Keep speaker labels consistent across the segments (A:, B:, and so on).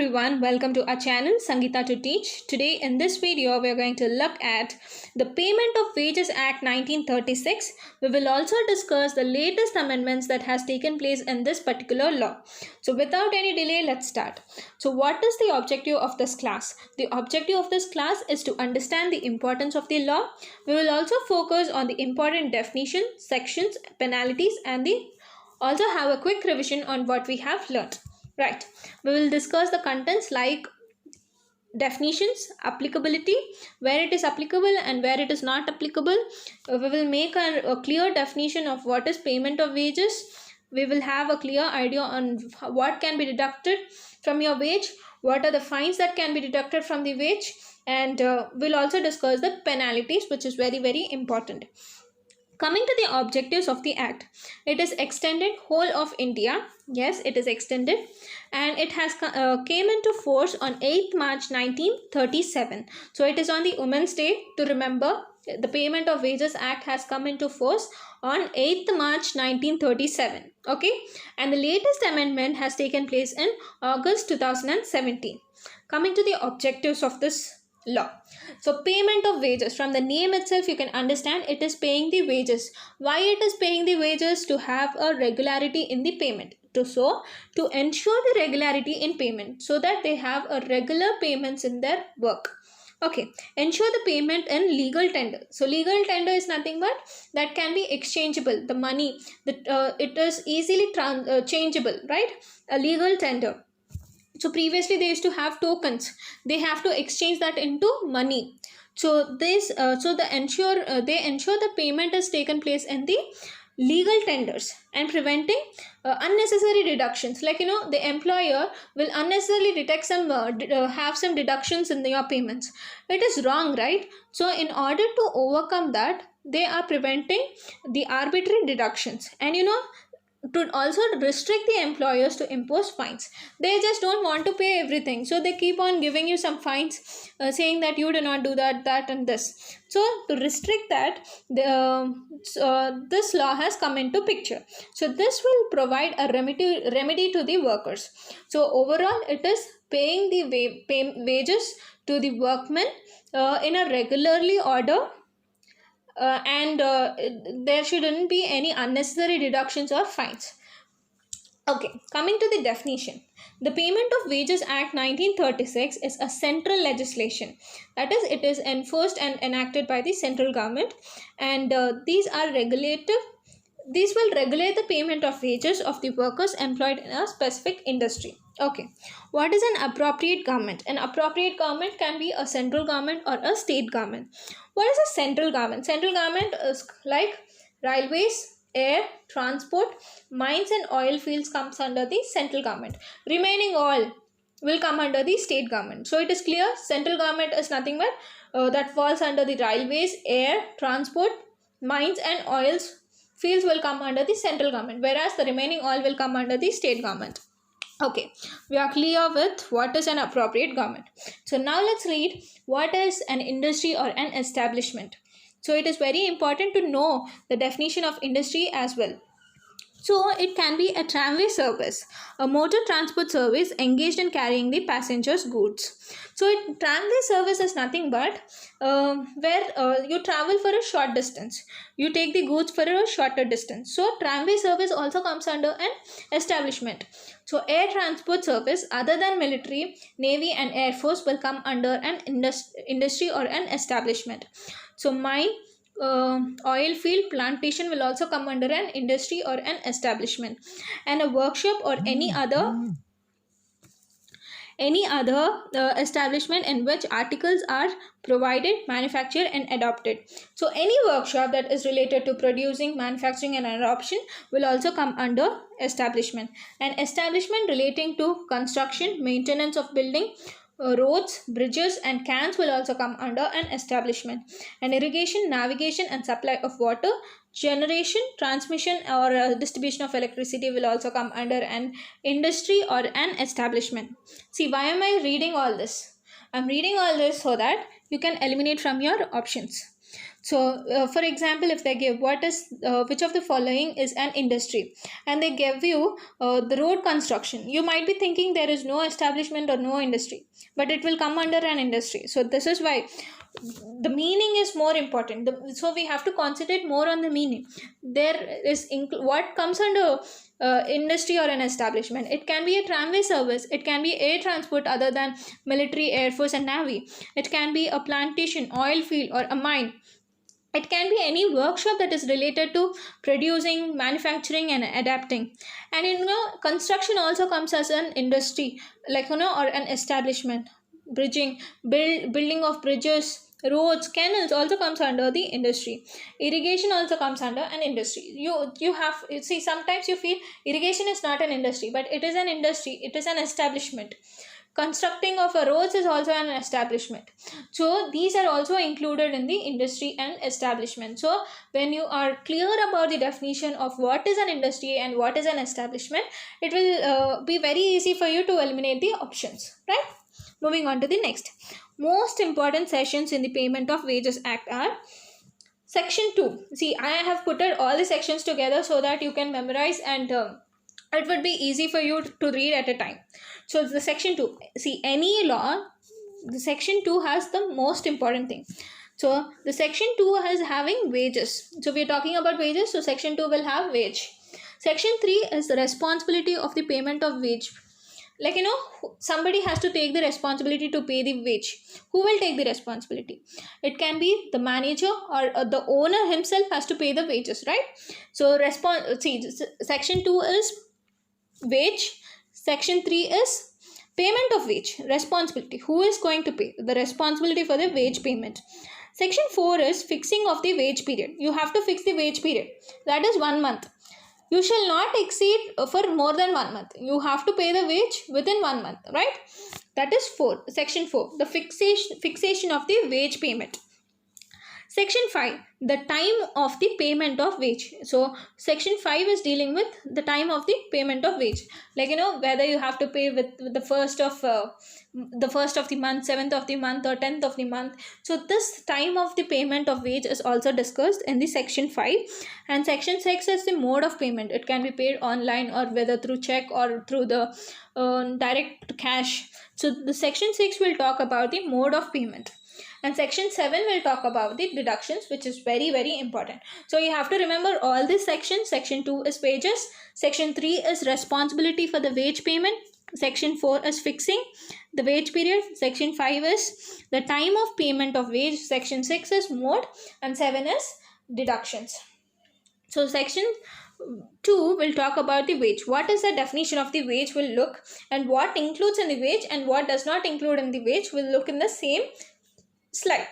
A: everyone, welcome to our channel Sangeeta to Teach. Today in this video we are going to look at the Payment of Wages Act 1936. We will also discuss the latest amendments that has taken place in this particular law. So without any delay, let's start. So what is the objective of this class? The objective of this class is to understand the importance of the law. We will also focus on the important definition, sections, penalties, and also have a quick revision on what we have learned. Right, we will discuss the contents like definitions, applicability, where it is applicable and where it is not applicable. We will make a clear definition of what is payment of wages. We will have a clear idea on what can be deducted from your wage, what are the fines that can be deducted from the wage, and we'll also discuss the penalties, which is very important. Coming to the objectives of the act, it is extended whole of India. Yes, it is extended, and it has came into force on 8th March 1937. So it is on the Women's Day to remember. The Payment of Wages Act has come into force on 8th March 1937. Okay, and the latest amendment has taken place in August 2017. Coming to the objectives of this law. So payment of wages, from the name itself you can understand it is paying the wages. Why it is paying the wages? To have a regularity in the payment, to ensure the regularity in payment, so that they have a regular payments in their work. Okay, ensure the payment in legal tender. So legal tender is nothing but that can be exchangeable. The money that it is easily changeable, right? A legal tender. So previously they used to have tokens. They have to exchange that into money. So they ensure the payment is taken place in the legal tenders, and preventing unnecessary deductions. Like the employer will unnecessarily detect have some deductions in your payments. It is wrong, right? So in order to overcome that, they are preventing the arbitrary deductions, and to also restrict the employers to impose fines. They just don't want to pay everything, so they keep on giving you some fines, saying that you do not do that and this. So to restrict that, this law has come into picture. So this will provide a remedy to the workers. So overall it is paying the wages to the workmen in a regularly order, and there shouldn't be any unnecessary deductions or fines. Okay, coming to the definition. The Payment of Wages Act 1936 is a central legislation. That is, it is enforced and enacted by the central government, and these will regulate the payment of wages of the workers employed in a specific industry. Okay, what is an appropriate government? An appropriate government can be a central government or a state government. What is a central government? Central government is like railways, air, transport, mines and oil fields comes under the central government. Remaining all will come under the state government. So it is clear, central government is nothing but that falls under the railways, air, transport, mines and oils fields will come under the central government, whereas the remaining all will come under the state government. Okay, we are clear with what is an appropriate government. So now let's read what is an industry or an establishment. So it is very important to know the definition of industry as well. So it can be a tramway service, a motor transport service engaged in carrying the passengers' goods. So tramway service is nothing but where you travel for a short distance. You take the goods for a shorter distance. So tramway service also comes under an establishment. So air transport service other than military, navy and air force will come under an industry or an establishment. So mine, oil field, plantation will also come under an industry or an establishment, and a workshop or any other establishment in which articles are provided, manufactured and adopted. So any workshop that is related to producing, manufacturing and adoption will also come under establishment. An establishment relating to construction, maintenance of building, roads, bridges and cans will also come under an establishment. And irrigation, navigation and supply of water, generation, transmission or distribution of electricity will also come under an industry or an establishment. See, why am I reading all this? I'm reading all this so that you can eliminate from your options. So, for example, if they give which of the following is an industry, and they give you the road construction, you might be thinking there is no establishment or no industry, but it will come under an industry. So this is why the meaning is more important. So we have to concentrate more on the meaning. There is what comes under industry or an establishment. It can be a tramway service, it can be air transport other than military, air force and navy, it can be a plantation, oil field or a mine, it can be any workshop that is related to producing, manufacturing and adapting. And construction also comes as an industry, like or an establishment. Building of bridges, roads, canals also comes under the industry. Irrigation also comes under an industry. You have, see, sometimes you feel irrigation is not an industry, but it is an industry, it is an establishment. Constructing of a roads is also an establishment. So these are also included in the industry and establishment. So when you are clear about the definition of what is an industry and what is an establishment, it will be very easy for you to eliminate the options, right? Moving on to the next. Most important sections in the Payment of Wages Act are Section 2. See, I have put all the sections together so that you can memorize and it would be easy for you to read at a time. So the Section 2. See, any law, the Section 2 has the most important thing. So the Section 2 is having wages. So we are talking about wages. So Section 2 will have wage. Section 3 is the responsibility of the payment of wage. Like, somebody has to take the responsibility to pay the wage. Who will take the responsibility? It can be the manager or the owner himself has to pay the wages, right? So Section 2 is wage. Section 3 is payment of wage, responsibility. Who is going to pay? The responsibility for the wage payment. Section 4 is fixing of the wage period. You have to fix the wage period. That is 1 month. You shall not exceed for more than 1 month. You have to pay the wage within 1 month, right? That is Section 4, the fixation of the wage payment. Section 5, the time of the payment of wage. So Section 5 is dealing with the time of the payment of wage. Like, whether you have to pay with the first of the month, 7th of the month or 10th of the month. So this time of the payment of wage is also discussed in the Section 5. And Section 6 is the mode of payment. It can be paid online or whether through check or through the direct cash. So the Section 6 will talk about the mode of payment. And Section 7 will talk about the deductions, which is very, very important. So you have to remember all these sections. Section 2 is wages. Section 3 is responsibility for the wage payment. Section 4 is fixing the wage period. Section 5 is the time of payment of wage. Section 6 is mode. And 7 is deductions. So Section 2 will talk about the wage. What is the definition of the wage will look, and what includes in the wage and what does not include in the wage will look in the same slide.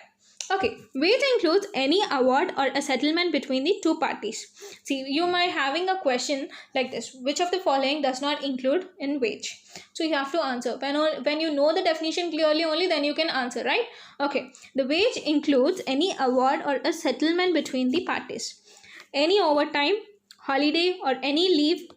A: Okay, wage includes any award or a settlement between the two parties. See, you might having a question like this: which of the following does not include in wage? So you have to answer. When you know the definition clearly, only then you can answer, right? Okay, the wage includes any award or a settlement between the parties. Any overtime, holiday or any leave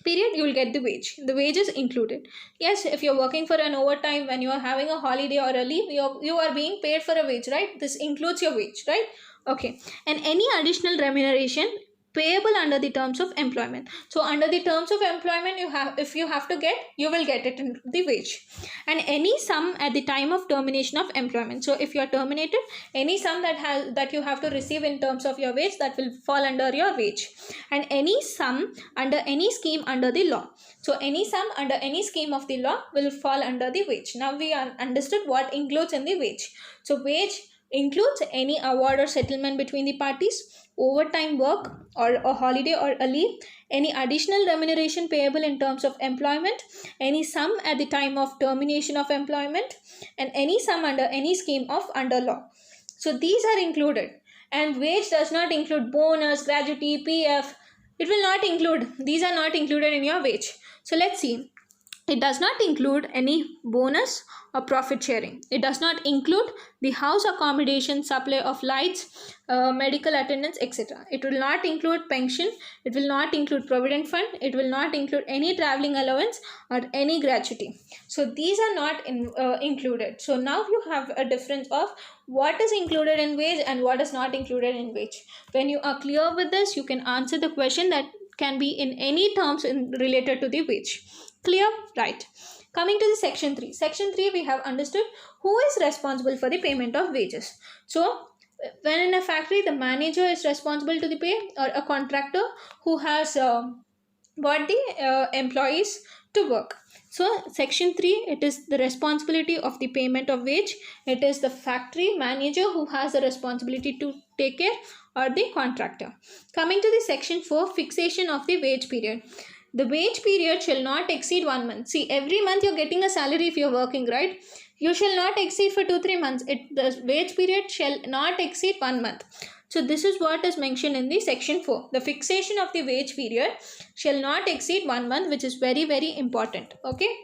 A: period, you will get the wage. The wage is included. Yes, if you're working for an overtime, when you are having a holiday or a leave, you are being paid for a wage, right? This includes your wage, right? Okay. And any additional remuneration payable under the terms of employment. So under the terms of employment, if you have to get, you will get it in the wage. And any sum at the time of termination of employment. So if you are terminated, any sum that you have to receive in terms of your wage, that will fall under your wage. And any sum under any scheme under the law. So any sum under any scheme of the law will fall under the wage. Now we understood what includes in the wage. So wage includes any award or settlement between the parties, overtime work or a holiday or a leave, any additional remuneration payable in terms of employment, any sum at the time of termination of employment, and any sum under any scheme of under law. So these are included. And wage does not include bonus, gratuity, PF. It will not include. These are not included in your wage. So let's see. It does not include any bonus or profit sharing. It does not include the house accommodation, supply of lights, medical attendance, etc. It will not include pension. It will not include provident fund. It will not include any traveling allowance or any gratuity. So these are not included. So now you have a difference of what is included in wage and what is not included in wage. When you are clear with this, you can answer the question that can be in any terms related to the wage. Clear? Right. Coming to the section 3. Section 3, we have understood who is responsible for the payment of wages. So when in a factory, the manager is responsible to the pay, or a contractor who has brought the employees to work. So section 3, it is the responsibility of the payment of wage. It is the factory manager who has the responsibility to take care, or the contractor. Coming to the section 4, fixation of the wage period. The wage period shall not exceed 1 month. See, every month you're getting a salary if you're working, right? You shall not exceed for 2-3 months. The wage period shall not exceed 1 month. So this is what is mentioned in the section 4. The fixation of the wage period shall not exceed 1 month, which is very, very important. Okay.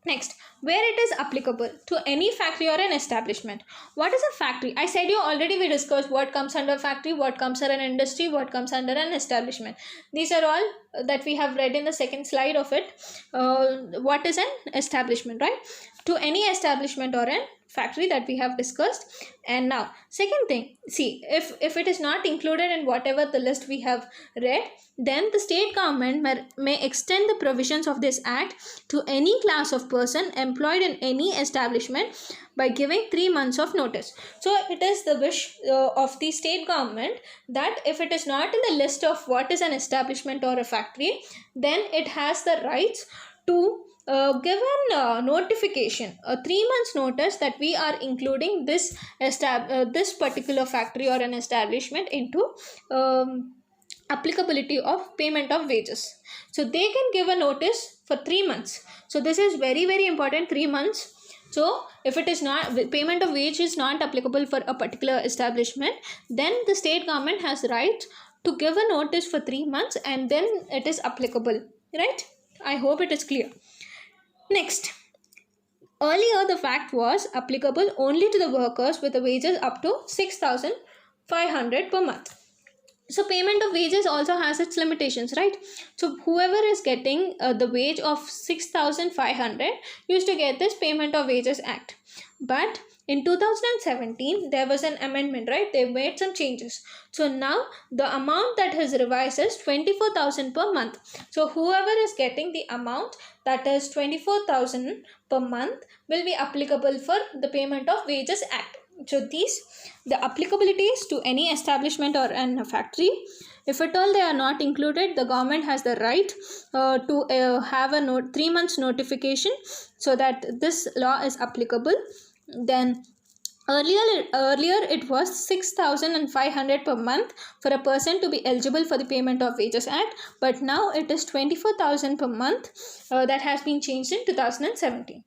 A: Next, where it is applicable to any factory or an establishment. What is a factory? I said you already, we discussed what comes under factory, what comes under an industry, what comes under an establishment. These are all that we have read in the second slide of it. What is an establishment, right? To any establishment or an factory that we have discussed. And now second thing, see, if it is not included in whatever the list we have read, then the state government may extend the provisions of this act to any class of person employed in any establishment by giving 3 months of notice. So it is the wish of the state government that if it is not in the list of what is an establishment or a factory, then it has the rights to give a notification, a 3 months notice, that we are including this particular factory or an establishment into applicability of payment of wages. So they can give a notice for 3 months. So this is very, very important, 3 months. So if it is not, payment of wage is not applicable for a particular establishment, then the state government has right to give a notice for 3 months, and then it is applicable, right? I hope it is clear. Next, earlier the fact was applicable only to the workers with the wages up to 6,500 per month. So payment of wages also has its limitations, right? So whoever is getting the wage of 6,500 used to get this Payment of Wages Act. But in 2017, there was an amendment, right? They made some changes. So now the amount that has revised is 24,000 per month. So whoever is getting the amount that is 24,000 per month will be applicable for the Payment of Wages Act. So the applicability is to any establishment or a factory. If at all they are not included, the government has the right to have a 3 months notification so that this law is applicable. Then earlier it was 6,500 per month for a person to be eligible for the Payment of Wages Act, but now it is 24,000 per month. That has been changed in 2017.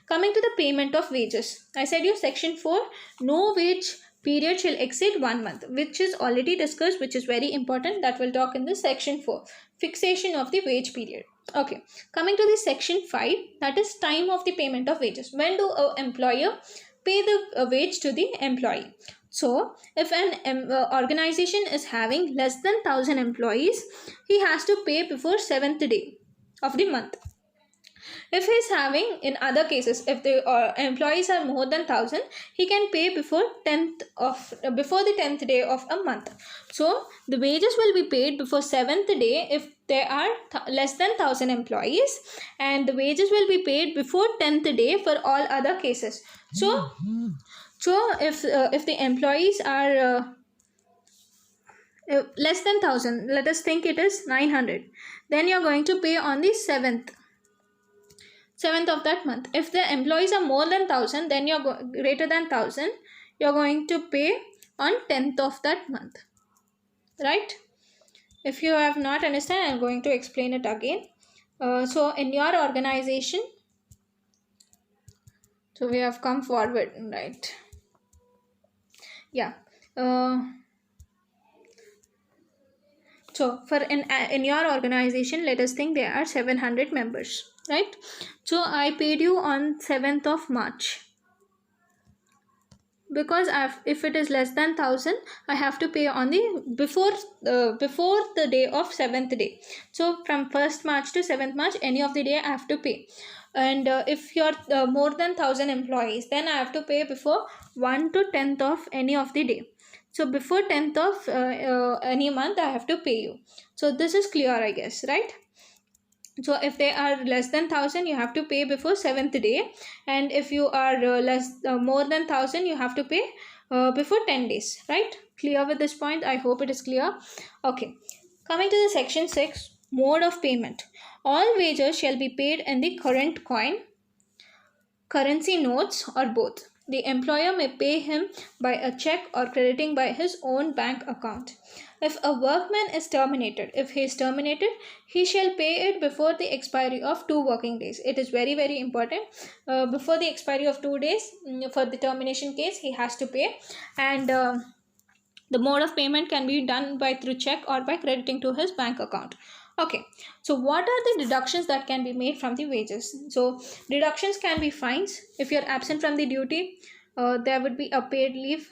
A: Coming to the payment of wages, I said you section 4, no wage period shall exceed 1 month, which is already discussed, which is very important. That will talk in the section 4, fixation of the wage period. Okay, coming to the section 5, that is time of the payment of wages. When do an employer pay the wage to the employee? So if an organization is having less than 1,000 employees, he has to pay before 7th day of the month. If he is having, in other cases, if the employees are more than 1,000, he can pay before the 10th day of a month. So the wages will be paid before 7th day if there are less than 1,000 employees, and the wages will be paid before 10th day for all other cases. So if the employees are less than 1,000, let us think it is 900, then you are going to pay on the 7th of that month. If the employees are more than 1,000, then you're greater than 1,000, you're going to pay on 10th of that month, right? If you have not understand, I'm going to explain it again. So in your organization, so we have come forward, right? Yeah. So for in your organization, let us think there are 700 members. right? So I paid you on 7th of March, because if it is less than 1000, I have to pay on the before the day of 7th day. So from 1st March to 7th March, any of the day I have to pay. And if you're more than 1000 employees, then I have to pay before 1 to 10th of any of the day. So before 10th of any month, I have to pay you. So this is clear, I guess, right? So if they are less than 1000, you have to pay before 7th day, and if you are more than 1000, you have to pay before 10 days, right? Clear with this point? I hope it is clear. Okay, coming to the section 6, mode of payment. All wages shall be paid in the current coin, currency notes, or both. The employer may pay him by a check or crediting by his own bank account. If a workman is terminated, if he is terminated, he shall pay it before the expiry of 2 working days. It is very, very important. Before the expiry of 2 days, for the termination case, he has to pay. And the mode of payment can be done by through check or by crediting to his bank account. Okay, so what are the deductions that can be made from the wages? So deductions can be fines. If you're absent from the duty, there would be a paid leave,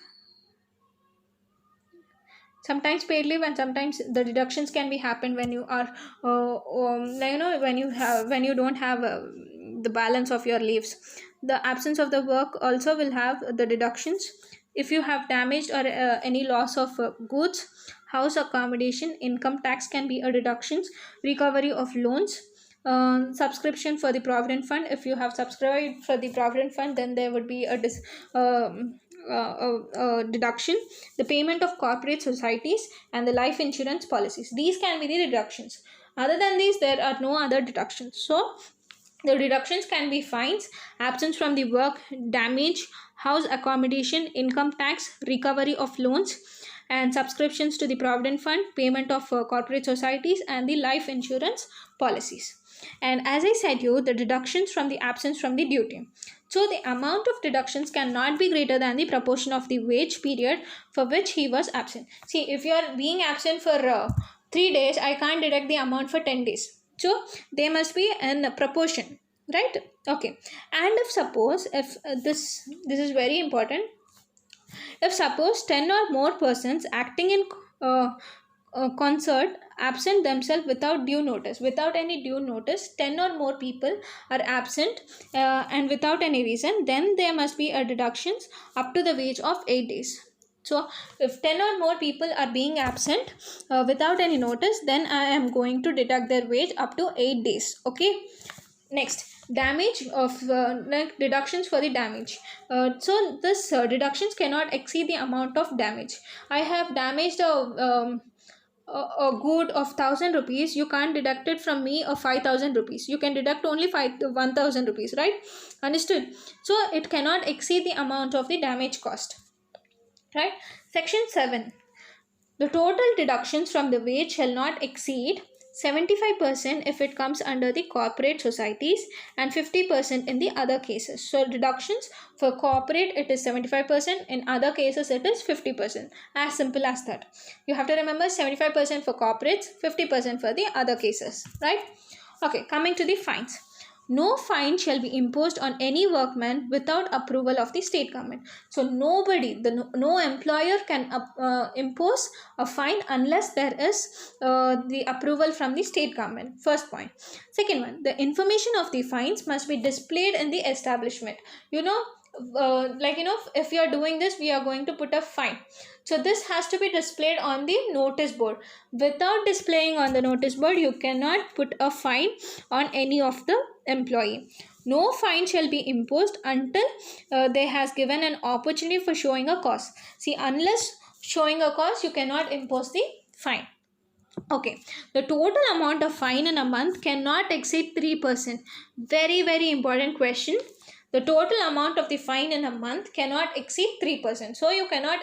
A: sometimes paid leave, and sometimes the deductions can be happen when you are when you don't have the balance of your leaves. The absence of the work also will have the deductions. If you have damaged or any loss of goods, house accommodation, income tax can be a deductions. Recovery of loans, subscription for the provident fund. If you have subscribed for the provident fund, then there would be a deduction. The payment of corporate societies and the life insurance policies, these can be the deductions. Other than these, there are no other deductions. So the deductions can be fines, absence from the work, damage, house accommodation, income tax, recovery of loans, and subscriptions to the provident fund, payment of corporate societies, and the life insurance policies. And as I said you, the deductions from the absence from the duty. So the amount of deductions cannot be greater than the proportion of the wage period for which he was absent. See, if you are being absent for 3 days, I can't deduct the amount for 10 days. So they must be in proportion, right? Okay. And if suppose, if this is very important, if suppose 10 or more persons acting in concert absent themselves without due notice, without any due notice, 10 or more people are absent and without any reason, then there must be a deductions up to the wage of 8 days. So if 10 or more people are being absent without any notice, then I am going to deduct their wage up to 8 days. Okay. Next, damage of deductions for the damage. So this deductions cannot exceed the amount of damage. I have damaged a good of 1000 rupees. You can't deduct it from me of 5000 rupees. You can deduct only 1000 rupees, right? Understood? So it cannot exceed the amount of the damage cost, right? Section 7. The total deductions from the wage shall not exceed 75% if it comes under the corporate societies and 50% in the other cases. So deductions for corporate, it is 75%. In other cases, it is 50%. As simple as that. You have to remember 75% for corporates, 50% for the other cases, right? Okay, coming to the fines. No fine shall be imposed on any workman without approval of the state government. So nobody, no employer can impose a fine unless there is the approval from the state government. First point. Second one, the information of the fines must be displayed in the establishment. If you are doing this, we are going to put a fine. So this has to be displayed on the notice board. Without displaying on the notice board, you cannot put a fine on any of the employee. No fine shall be imposed until they has given an opportunity for showing a cause. See, unless showing a cause, you cannot impose the fine. Okay, the total amount of fine in a month cannot exceed 3%. Very, very important question. The total amount of the fine in a month cannot exceed 3%. So you cannot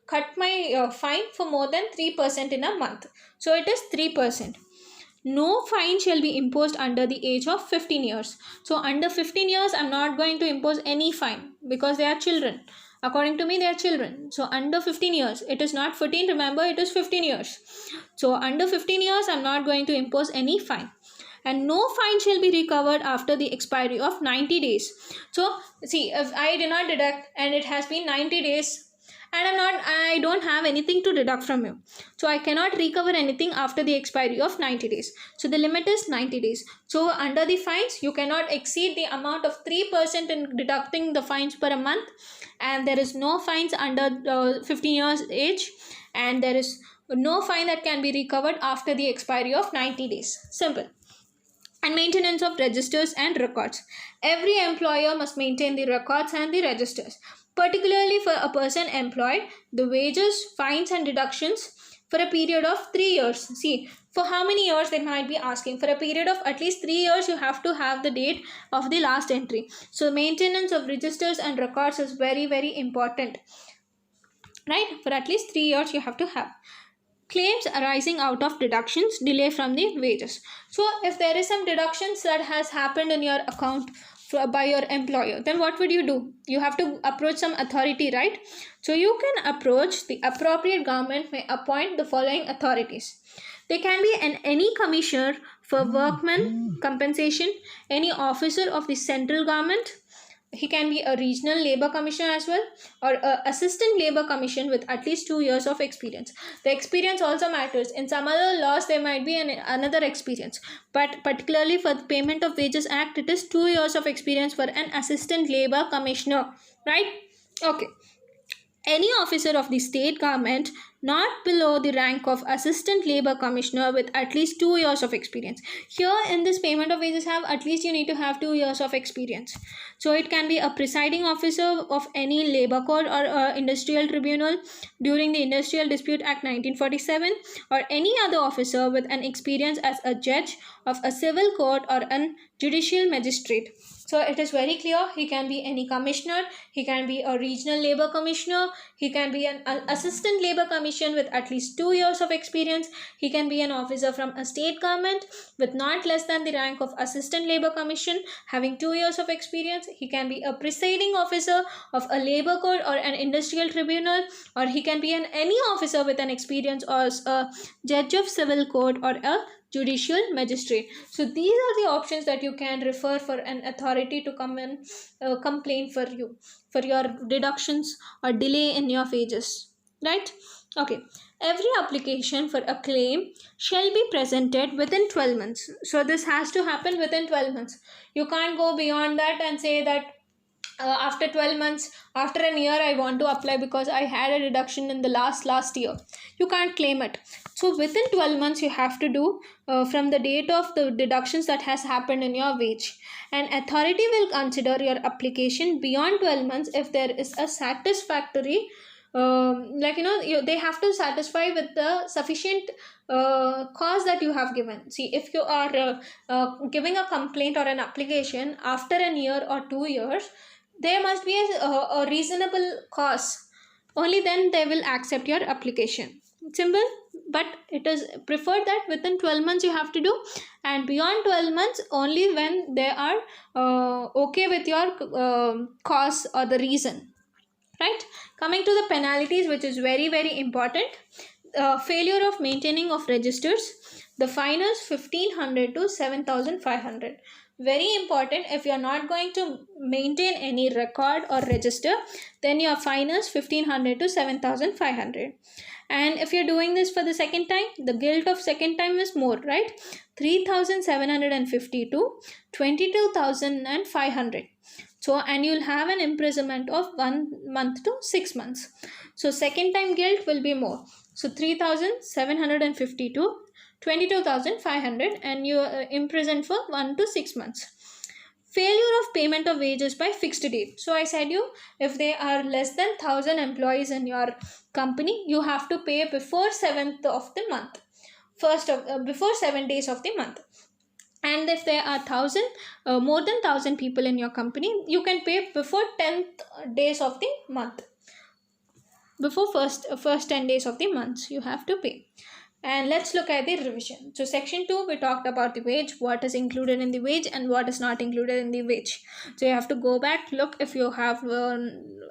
A: cut my fine for more than 3% in a month. So it is 3%. No fine shall be imposed under the age of 15 years. So under 15 years, I'm not going to impose any fine because they are children. According to me, they are children. So under 15 years, it is not 14. Remember, it is 15 years. So under 15 years, I'm not going to impose any fine. and no fine shall be recovered after the expiry of 90 days. So see, if I did not deduct and it has been 90 days and I don't have anything to deduct from you, so I cannot recover anything after the expiry of 90 days. So the limit is 90 days. So under the fines, you cannot exceed the amount of 3% in deducting the fines per a month, and there is no fines under 15 years age, and there is no fine that can be recovered after the expiry of 90 days. Simple. And maintenance of registers and records. Every employer must maintain the records and the registers. Particularly for a person employed, the wages, fines and deductions for a period of 3 years. See, for how many years they might be asking. For a period of at least 3 years, you have to have the date of the last entry. So maintenance of registers and records is very, very important. Right? For at least 3 years, you have to have. Claims arising out of deductions, delay from the wages. So if there is some deductions that has happened in your account by your employer, then what would you do? You have to approach some authority, right? So you can approach the appropriate government may appoint the following authorities. They can be any commissioner for workmen compensation, any officer of the central government. He can be a regional labor commissioner as well, or a assistant labor commission with at least 2 years of experience. The experience also matters. In some other laws there might be another experience, but particularly for the Payment of Wages Act, it is 2 years of experience for an assistant labor commissioner, right? Okay. Any officer of the state government not below the rank of assistant labor commissioner with at least 2 years of experience. Here in this Payment of Wages have at least you need to have 2 years of experience. So it can be a presiding officer of any labor court or industrial tribunal during the Industrial Dispute Act 1947, or any other officer with an experience as a judge of a civil court or a judicial magistrate. So it is very clear, he can be any commissioner, he can be a regional labor commissioner, he can be an assistant labor commission with at least 2 years of experience, he can be an officer from a state government with not less than the rank of assistant labor commission having 2 years of experience, he can be a presiding officer of a labor court or an industrial tribunal, or he can be any officer with an experience as a judge of civil court or a judicial magistrate. So these are the options that you can refer for an authority to come and complain for you for your deductions or delay in your wages, right? Okay. Every application for a claim shall be presented within 12 months. So this has to happen within 12 months. You can't go beyond that and say that after 12 months, after a year, I want to apply because I had a deduction in the last year. You can't claim it. So within 12 months, you have to do from the date of the deductions that has happened in your wage. And authority will consider your application beyond 12 months if there is a satisfactory they have to satisfy with the sufficient cause that you have given. See, if you are giving a complaint or an application after a year or 2 years, there must be a reasonable cause. Only then they will accept your application. Simple, but it is preferred that within 12 months you have to do, and beyond 12 months only when they are okay with your cause or the reason. Right? Coming to the penalties, which is very, very important. Failure of maintaining of registers, the fine is 1500 to 7500. Very important. If you are not going to maintain any record or register, then your fine is 1500 to 7500. And if you're doing this for the second time, the guilt of second time is more, right? 3750 to 22,500. So, and you'll have an imprisonment of 1 month to 6 months. So, second time guilt will be more. So, 3,750 to 22,500, and you are imprisoned for 1 to 6 months. Failure of payment of wages by fixed date. So, I said you, if they are less than 1,000 employees in your company, you have to pay before 7th of the month. Before 7 days of the month. And if there are more than 1,000 people in your company, you can pay before 10th days of the month. Before first 10 days of the month, you have to pay. And let's look at the revision. So section 2, we talked about the wage, what is included in the wage and what is not included in the wage. So you have to go back, look if you have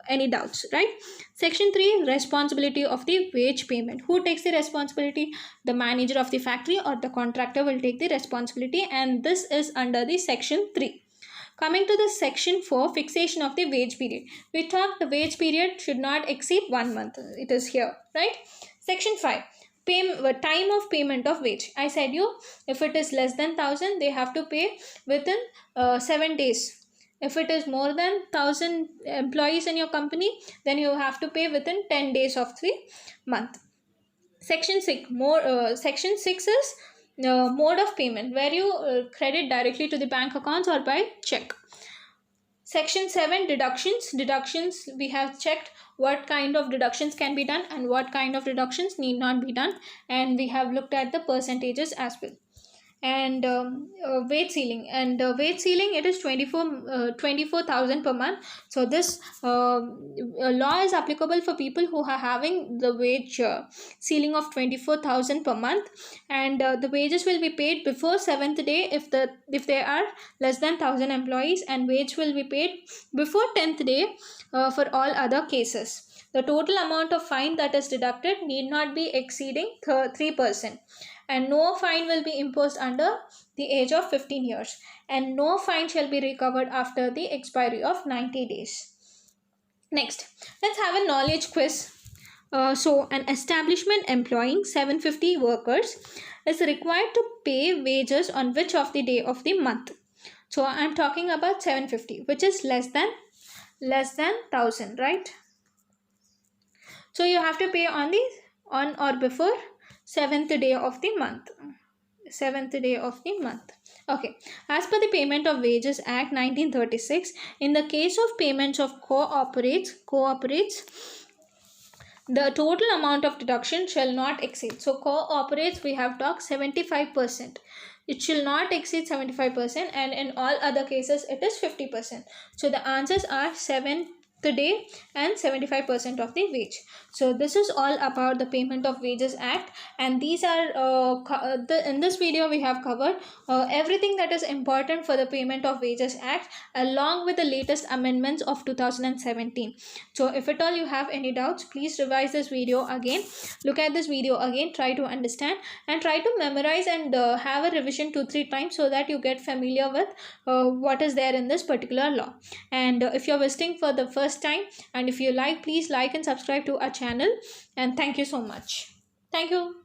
A: any doubts, right? Section 3, responsibility of the wage payment. Who takes the responsibility? The manager of the factory or the contractor will take the responsibility, and this is under the section 3. Coming to the section 4, fixation of the wage period. We talked the wage period should not exceed 1 month. It is here, right? Section 5, time of payment of wage. I said you, if it is less than 1000, they have to pay within 7 days. If it is more than 1000 employees in your company, then you have to pay within 10 days of the month. Section 6, section 6 is mode of payment, where you credit directly to the bank accounts or by check. Section 7, deductions. Deductions, we have checked what kind of deductions can be done and what kind of deductions need not be done, and we have looked at the percentages as well. And wage ceiling, and wage ceiling, it is 24,000 per month. So this law is applicable for people who are having the wage ceiling of 24,000 per month, and the wages will be paid before 7th day if there are less than 1000 employees, and wage will be paid before 10th day for all other cases. The total amount of fine that is deducted need not be exceeding 3%, and no fine will be imposed under the age of 15 years, and no fine shall be recovered after the expiry of 90 days. Next, let's have a knowledge quiz. So an establishment employing 750 workers is required to pay wages on which of the day of the month? So I'm talking about 750, which is less than 1000, right? So you have to pay on or before 7th day of the month. 7th day of the month. Okay. As per the Payment of Wages Act 1936, in the case of payments of cooperates, the total amount of deduction shall not exceed. So cooperates, we have talked 75%. It shall not exceed 75%, and in all other cases it is 50%. So the answers are 7th day and 75% of the wage. So this is all about the Payment of Wages Act, and these are in this video we have covered everything that is important for the Payment of Wages Act along with the latest amendments of 2017. So if at all you have any doubts, please revise this video again, look at this video again, try to understand and try to memorize, and have a revision 2-3 times so that you get familiar with what is there in this particular law. And if you're visiting for the first time, and if you like, please like and subscribe to our channel, and thank you so much. Thank you.